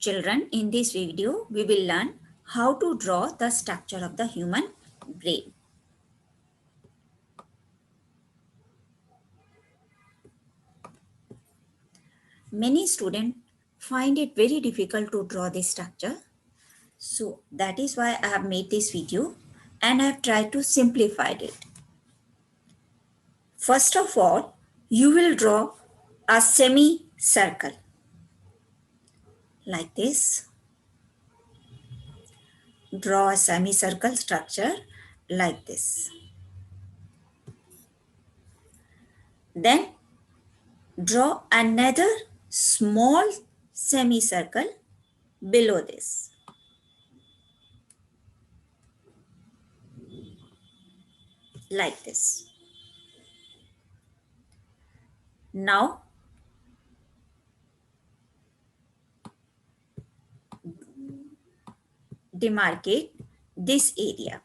Children, in this video, we will learn how to draw the structure of the human brain. Many students find it very difficult to draw this structure. So that is why I have made this video and I have tried to simplify it. First of all, you will draw a semicircle like this. Draw a semicircle structure like this. Then draw another small semicircle below this. Like this. Now, demarcate this area.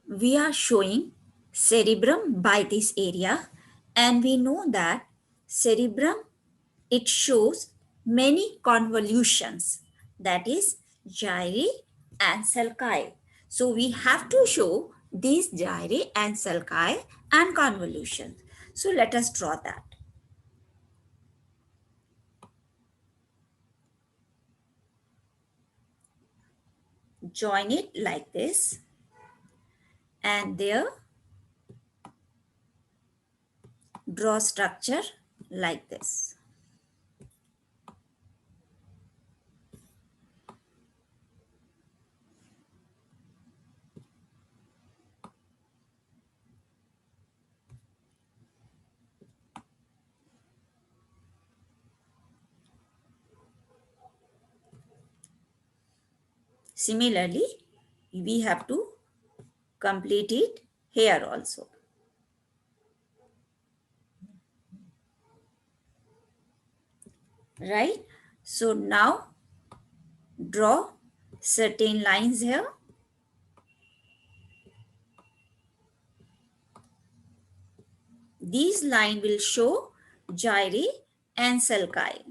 We are showing cerebrum by this area, and we know that cerebrum, it shows many convolutions, that is gyri and sulci. So we have to show these gyri and sulci and convolutions. So let us draw that. Join it like this, and there draw structure like this. Similarly, we have to complete it here also. Right? So now draw certain lines here. These lines will show gyri and sulci.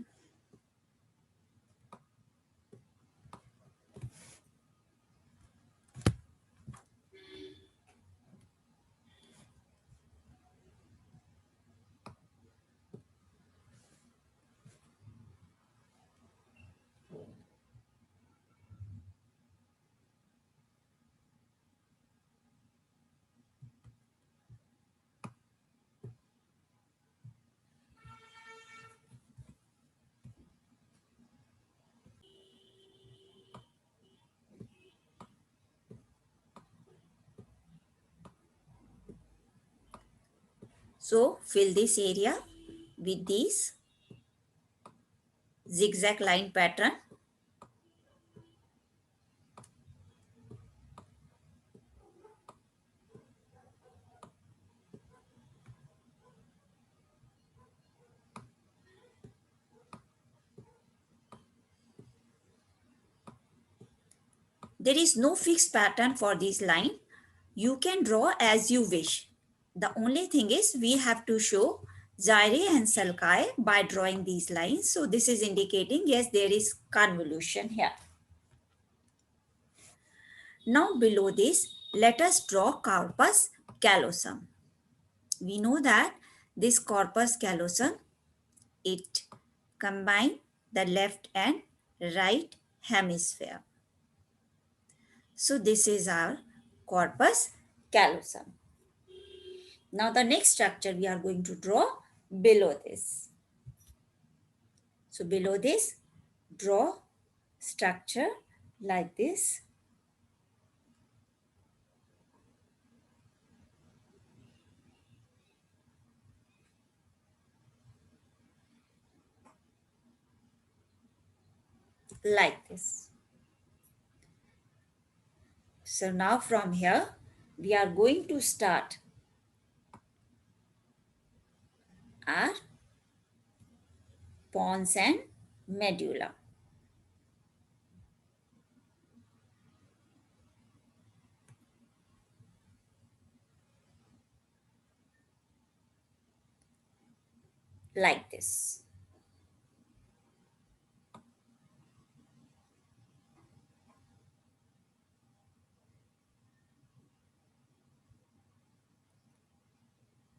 So fill this area with this zigzag line pattern. There is no fixed pattern for this line. You can draw as you wish. The only thing is we have to show gyri and sulci by drawing these lines. So this is indicating, yes, there is convolution here. Now below this, let us draw corpus callosum. We know that this corpus callosum, it combines the left and right hemisphere. So this is our corpus callosum. Now the next structure we are going to draw below this. So below this, draw structure like this. Like this. So now from here, we are going to start our pons and medulla. like this.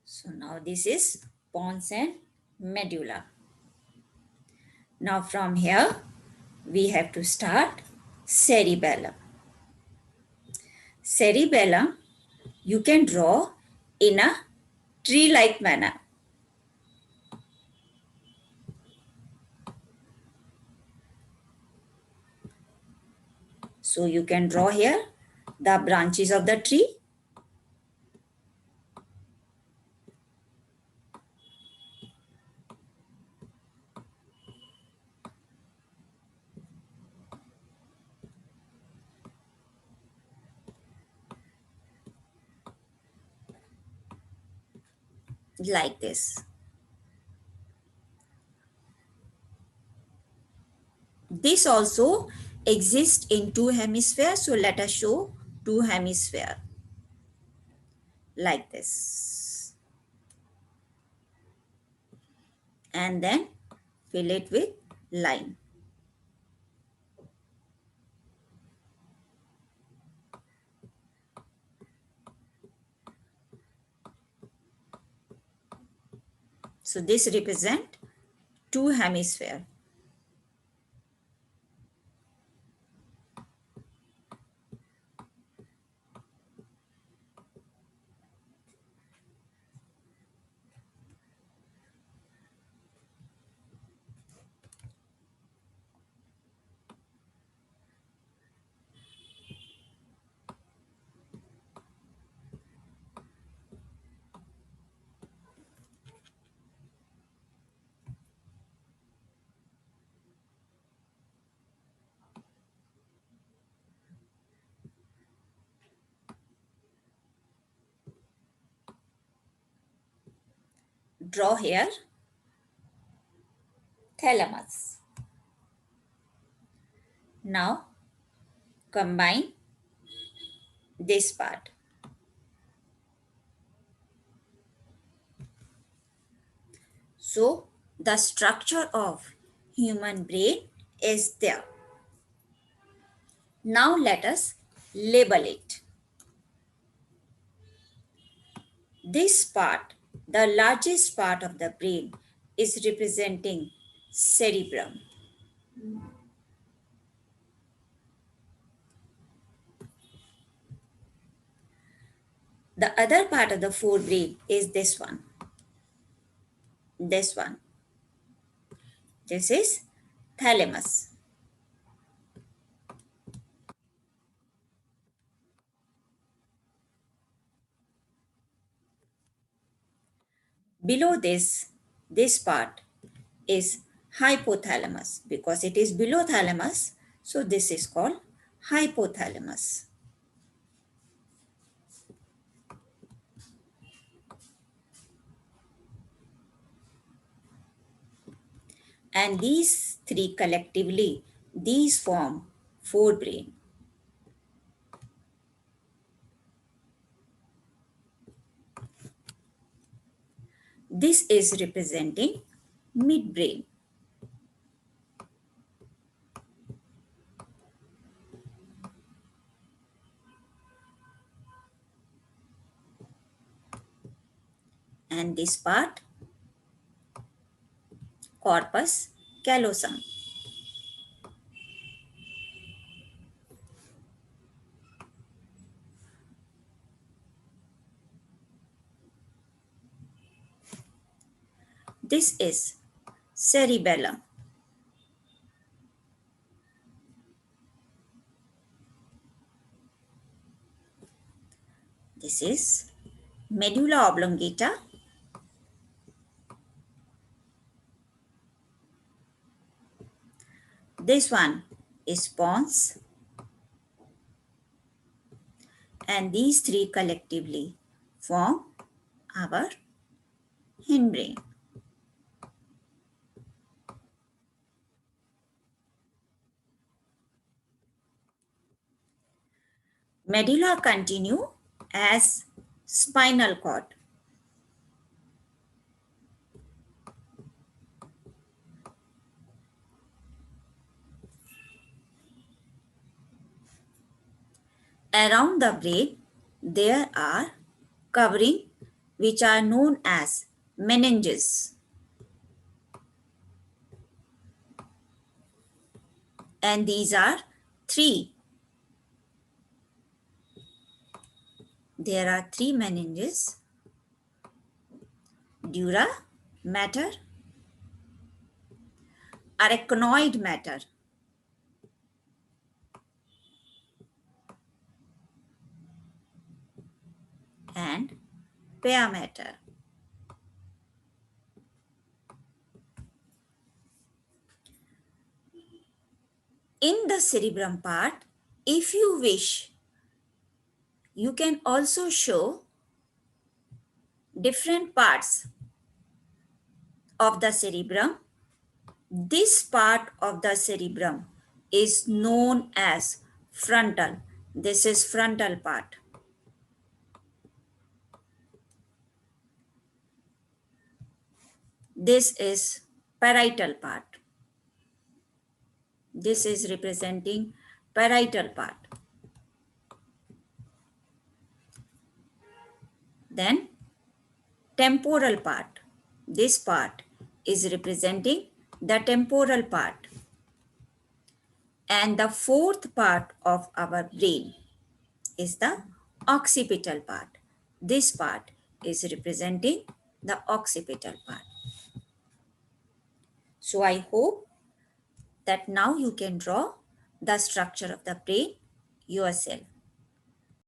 So now this is pons and medulla. Now from here we have to start cerebellum. Cerebellum you can draw in a tree-like manner. So you can draw here the branches of the tree, like this. This also exists in two hemispheres. So let us show two hemisphere like this. And then fill it with line. So this represent two hemisphere. Draw here thalamus. Now combine this part. So the structure of human brain is there. Now let us label it. This part, the largest part of the brain, is representing cerebrum. The other part of the forebrain is this one. This one. This is thalamus. Below this part is hypothalamus. Because it is below thalamus, so this is called hypothalamus. And these three collectively, these form forebrain. This is representing midbrain. And this part, corpus callosum. This is cerebellum. This is medulla oblongata. This one is pons. And these three collectively form our hindbrain. Medulla continue as spinal cord. Around the brain, there are covering which are known as meninges. And these are three. There are three meninges: dura mater, arachnoid matter, and pia mater. In the cerebrum part, if you wish, you can also show different parts of the cerebrum. This part of the cerebrum is known as frontal. This is frontal part. This is parietal part. This is representing parietal part. Then temporal part. This part is representing the temporal part. And the fourth part of our brain is the occipital part. This part is representing the occipital part. So I hope that now you can draw the structure of the brain yourself.